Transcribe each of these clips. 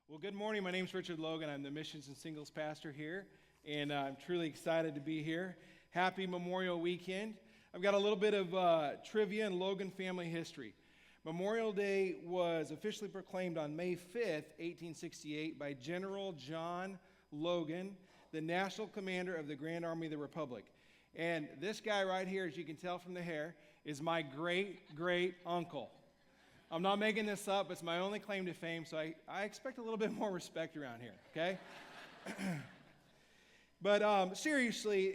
Well, good morning. My name is Richard Logan. I'm the missions and singles pastor here, and I'm truly excited to be here. Happy Memorial Weekend. I've got a little bit of trivia and Logan family history. Memorial Day was officially proclaimed on May 5th, 1868, by General John Logan, the national commander of the Grand Army of the Republic. And this guy right here, as you can tell from the hair, is my great-great-uncle. I'm not making this up. It's my only claim to fame, so I expect a little bit more respect around here, okay? But seriously,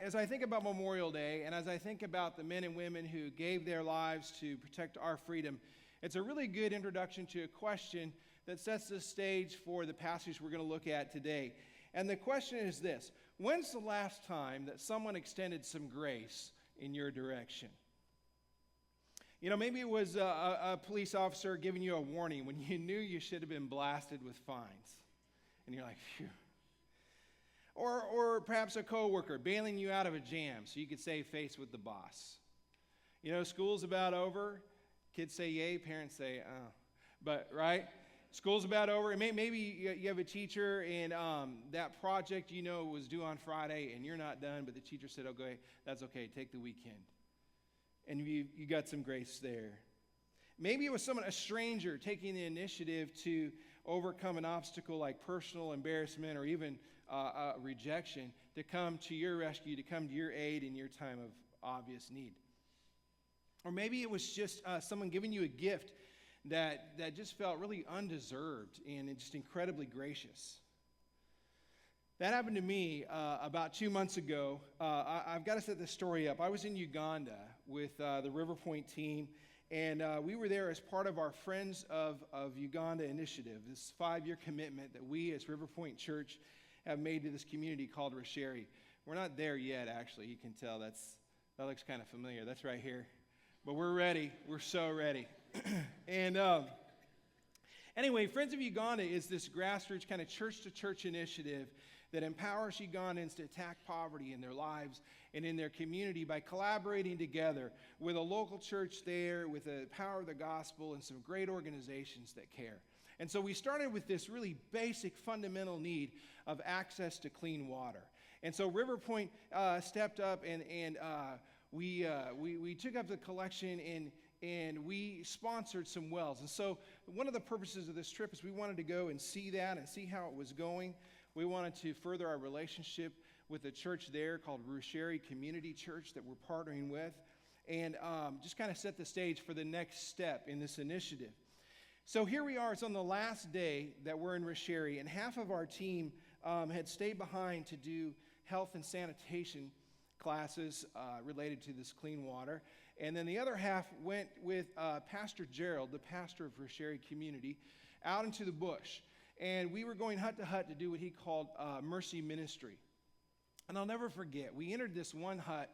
as I think about Memorial Day, and as I think about the men and women who gave their lives to protect our freedom, it's a really good introduction to a question that sets the stage for the passage we're going to look at today. And the question is this: when's the last time that someone extended some grace in your direction? You know, maybe it was a police officer giving you a warning when you knew you should have been blasted with fines. And you're like, phew. Or perhaps a coworker bailing you out of a jam so you could save face with the boss. You know, school's about over. Kids say yay, parents say oh. But, right? School's about over. And maybe you have a teacher and that project you know was due on Friday and you're not done, but the teacher said, okay, that's okay, take the weekend. And you got some grace there. Maybe it was a stranger taking the initiative to overcome an obstacle like personal embarrassment or even rejection to come to your rescue, to come to your aid in your time of obvious need. Or maybe it was just someone giving you a gift that just felt really undeserved and just incredibly gracious. That happened to me about 2 months ago. I've got to set this story up. I was in Uganda with the River Point team, and we were there as part of our Friends of Uganda initiative, this 5-year commitment that we as River Point Church have made to this community called Rasheri. We're not there yet, actually. You can tell that looks kind of familiar. That's right here. But we're ready. We're so ready. And anyway, Friends of Uganda is this grassroots kind of church-to-church initiative that empowers Ugandans to attack poverty in their lives and in their community by collaborating together with a local church there, with the power of the gospel, and some great organizations that care. And so we started with this really basic, fundamental need of access to clean water. And so River Point stepped up, and we took up the collection, and we sponsored some wells. And so one of the purposes of this trip is we wanted to go and see that and see how it was going. We wanted to further our relationship with a church there called Rasheri Community Church that we're partnering with, and just kind of set the stage for the next step in this initiative. So here we are. It's on the last day that we're in Rasheri, and half of our team had stayed behind to do health and sanitation classes related to this clean water. And then the other half went with Pastor Gerald, the pastor of Rasheri Community, out into the bush. And we were going hut to hut to do what he called mercy ministry. And I'll never forget, we entered this one hut,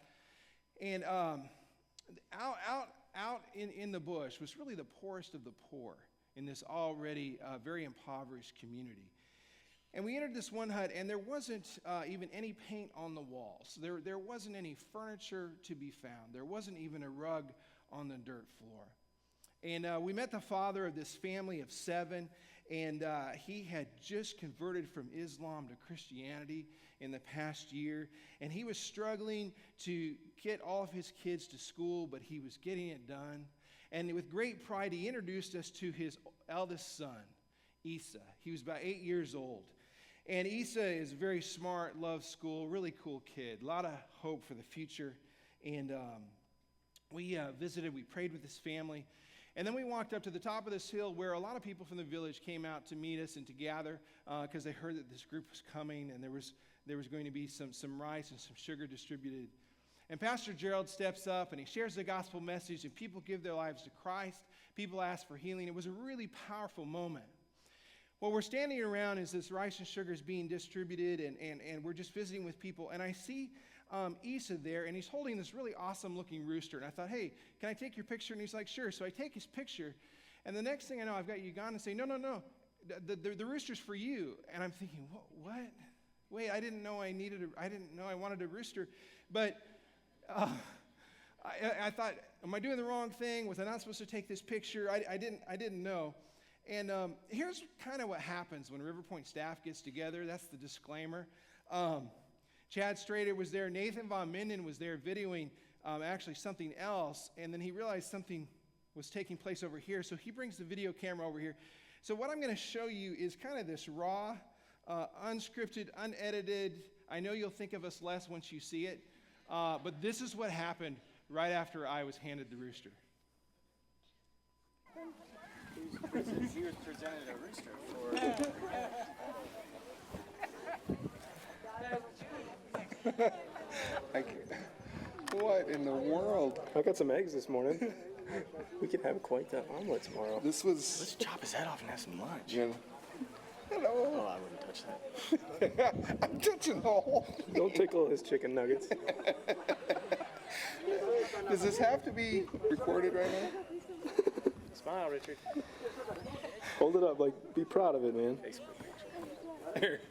and out in the bush was really the poorest of the poor in this already very impoverished community. And we entered this one hut, and there wasn't even any paint on the walls. There wasn't any furniture to be found. There wasn't even a rug on the dirt floor. And we met the father of this family of 7, and he had just converted from Islam to Christianity in the past year. And he was struggling to get all of his kids to school, but he was getting it done. And with great pride, he introduced us to his eldest son, Isa. He was about 8 years old. And Isa is very smart, loves school, really cool kid, a lot of hope for the future. And we visited, we prayed with his family. And then we walked up to the top of this hill where a lot of people from the village came out to meet us and to gather because they heard that this group was coming, and there was going to be some rice and some sugar distributed. And Pastor Gerald steps up and he shares the gospel message, and people give their lives to Christ. People ask for healing. It was a really powerful moment. Well, we're standing around as this rice and sugar is being distributed, and we're just visiting with people. And I see Isa there, and he's holding this really awesome-looking rooster. And I thought, hey, can I take your picture? And he's like, sure. So I take his picture, and the next thing I know, I've got Uganda saying, no, the rooster's for you. And I'm thinking, what? Wait, I didn't know I wanted a rooster. But I thought, am I doing the wrong thing? Was I not supposed to take this picture? I didn't know. And here's kind of what happens when River Point staff gets together. That's the disclaimer. Chad Strader was there. Nathan Von Minden was there videoing actually something else. And then he realized something was taking place over here. So he brings the video camera over here. So what I'm going to show you is kind of this raw, unscripted, unedited. I know you'll think of us less once you see it. But this is what happened right after I was handed the rooster. He was presented a rooster for... What in the world? I got some eggs this morning. We can have quite the omelet tomorrow. Let's chop his head off and have some lunch. Yeah. Hello. Oh, I wouldn't touch that. I'm touching the hole. Don't tickle his chicken nuggets. Does this have to be recorded right now? Smile, Richard. Hold it up, like, be proud of it, man. Facebook picture.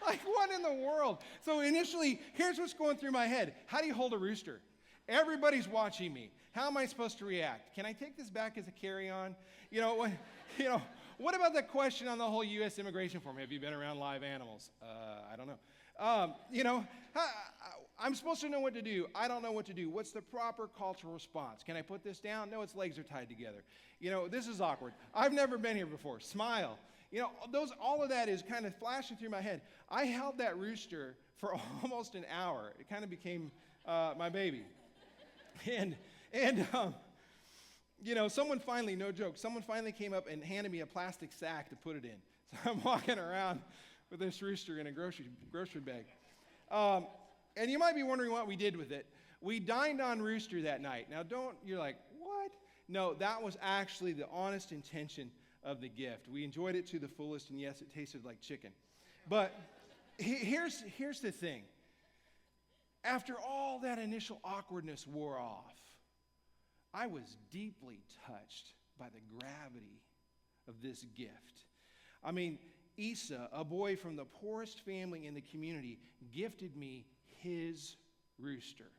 Like, what in the world? So initially, here's what's going through my head. How do you hold a rooster? Everybody's watching me. How am I supposed to react? Can I take this back as a carry-on? What about the question on the whole U.S. immigration form? Have you been around live animals? I don't know. I'm supposed to know what to do. I don't know what to do. What's the proper cultural response? Can I put this down? No, its legs are tied together. This is awkward. I've never been here before. Smile. All of that is kind of flashing through my head. I held that rooster for almost an hour. It kind of became my baby. Someone finally, no joke, someone finally came up and handed me a plastic sack to put it in. So I'm walking around with this rooster in a grocery bag. And you might be wondering what we did with it. We dined on rooster that night. Now you're like, what? No, that was actually the honest intention of the gift. We enjoyed it to the fullest, and yes, it tasted like chicken. But here's the thing. After all that initial awkwardness wore off, I was deeply touched by the gravity of this gift. I mean, Isa, a boy from the poorest family in the community, gifted me his rooster.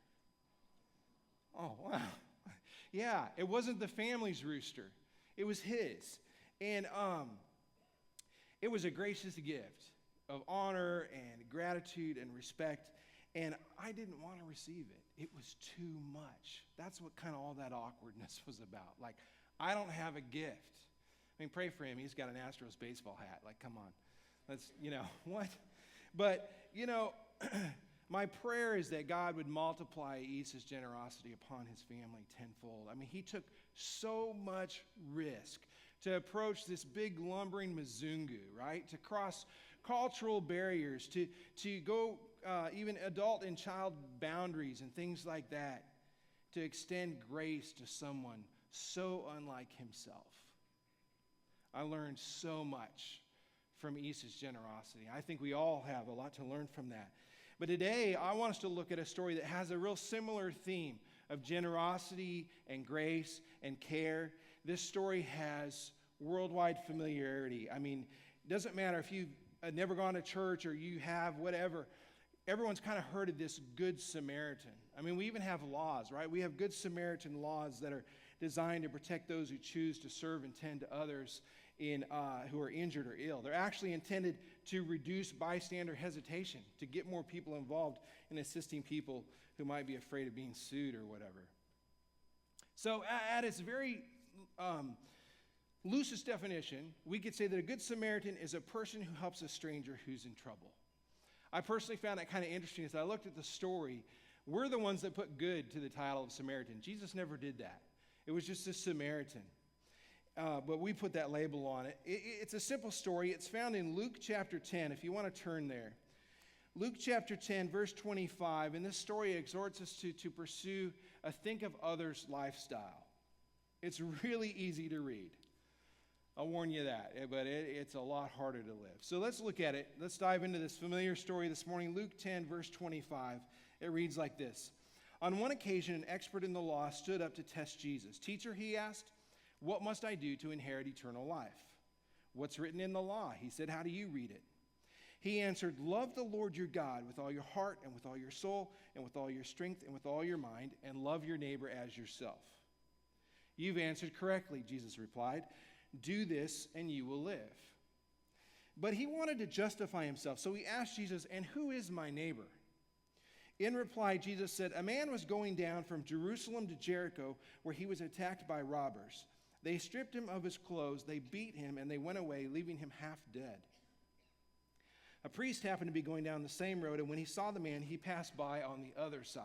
Oh, wow. Yeah, it wasn't the family's rooster. It was his. And it was a gracious gift of honor and gratitude and respect. And I didn't want to receive it. It was too much. That's what kind of all that awkwardness was about. Like, I don't have a gift. I mean, pray for him. He's got an Astros baseball hat. Like, come on. That's, what? But, my prayer is that God would multiply Isa's generosity upon his family tenfold. I mean, he took so much risk to approach this big lumbering Mzungu, right? To cross cultural barriers, to go even adult and child boundaries and things like that, to extend grace to someone so unlike himself. I learned so much from Isa's generosity. I think we all have a lot to learn from that. But today, I want us to look at a story that has a real similar theme of generosity and grace and care. This story has worldwide familiarity. I mean, it doesn't matter if you've never gone to church or you have whatever. Everyone's kind of heard of this Good Samaritan. I mean, we even have laws, right? We have Good Samaritan laws that are designed to protect those who choose to serve and tend to others who are injured or ill. They're actually intended to reduce bystander hesitation, to get more people involved in assisting people who might be afraid of being sued or whatever. So at its very loosest definition, we could say that a Good Samaritan is a person who helps a stranger who's in trouble. I personally found that kind of interesting as I looked at the story. We're the ones that put good to the title of Samaritan. Jesus never did that. It was just a Samaritan. But we put that label on it. It's a simple story. It's found in Luke chapter 10, if you want to turn there. Luke chapter 10, verse 25, and this story exhorts us to pursue a think of others lifestyle. It's really easy to read. I'll warn you that, but it's a lot harder to live. So let's look at it. Let's dive into this familiar story this morning. Luke 10, verse 25. It reads like this. On one occasion, an expert in the law stood up to test Jesus. Teacher, he asked, what must I do to inherit eternal life? What's written in the law? He said, how do you read it? He answered, love the Lord your God with all your heart and with all your soul and with all your strength and with all your mind, and love your neighbor as yourself. You've answered correctly, Jesus replied. Do this and you will live. But he wanted to justify himself, so he asked Jesus, and who is my neighbor? In reply, Jesus said, a man was going down from Jerusalem to Jericho, where he was attacked by robbers. They stripped him of his clothes, they beat him, and they went away, leaving him half dead. A priest happened to be going down the same road, and when he saw the man, he passed by on the other side.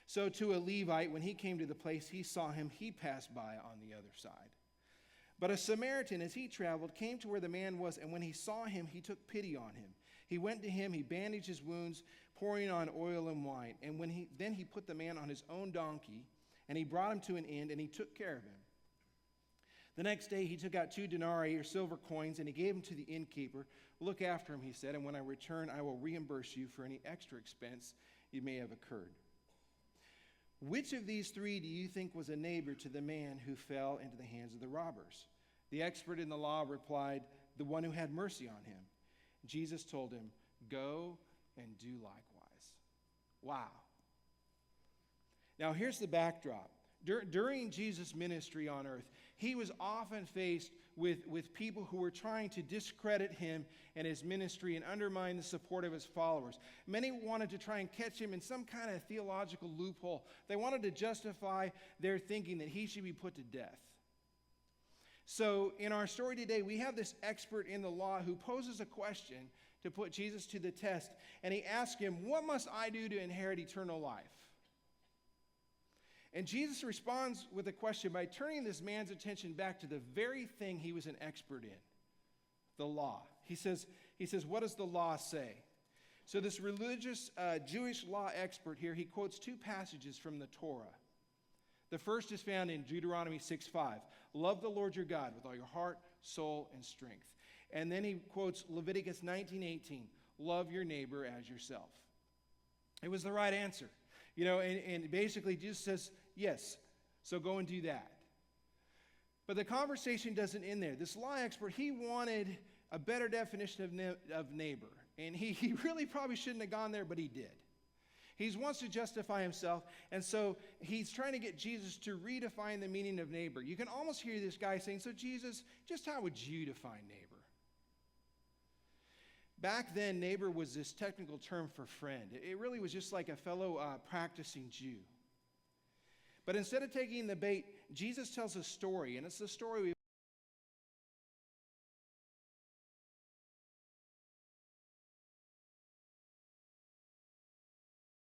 So to a Levite, when he came to the place he saw him, he passed by on the other side. But a Samaritan, as he traveled, came to where the man was, and when he saw him, he took pity on him. He went to him, he bandaged his wounds, pouring on oil and wine. And then he put the man on his own donkey, and he brought him to an inn, and he took care of him. The next day he took out 2 denarii, or silver coins, and he gave them to the innkeeper. Look after him, he said, and when I return, I will reimburse you for any extra expense you may have incurred. Which of these 3 do you think was a neighbor to the man who fell into the hands of the robbers? The expert in the law replied, the one who had mercy on him. Jesus told him, go and do likewise. Wow. Now here's the backdrop. During Jesus' ministry on earth, he was often faced with people who were trying to discredit him and his ministry and undermine the support of his followers. Many wanted to try and catch him in some kind of theological loophole. They wanted to justify their thinking that he should be put to death. So in our story today, we have this expert in the law who poses a question to put Jesus to the test, and he asks him, what must I do to inherit eternal life? And Jesus responds with a question by turning this man's attention back to the very thing he was an expert in, the law. He says, what does the law say? So this religious Jewish law expert here, he quotes 2 passages from the Torah. The first is found in Deuteronomy 6:5. Love the Lord your God with all your heart, soul, and strength. And then he quotes Leviticus 19:18. Love your neighbor as yourself. It was the right answer. And basically Jesus says, yes, so go and do that. But the conversation doesn't end there. This law expert, he wanted a better definition of neighbor. And he really probably shouldn't have gone there, but he did. He wants to justify himself, and so he's trying to get Jesus to redefine the meaning of neighbor. You can almost hear this guy saying, so Jesus, just how would you define neighbor? Back then, neighbor was this technical term for friend. It really was just like a fellow practicing Jew. But instead of taking the bait, Jesus tells a story, and it's the story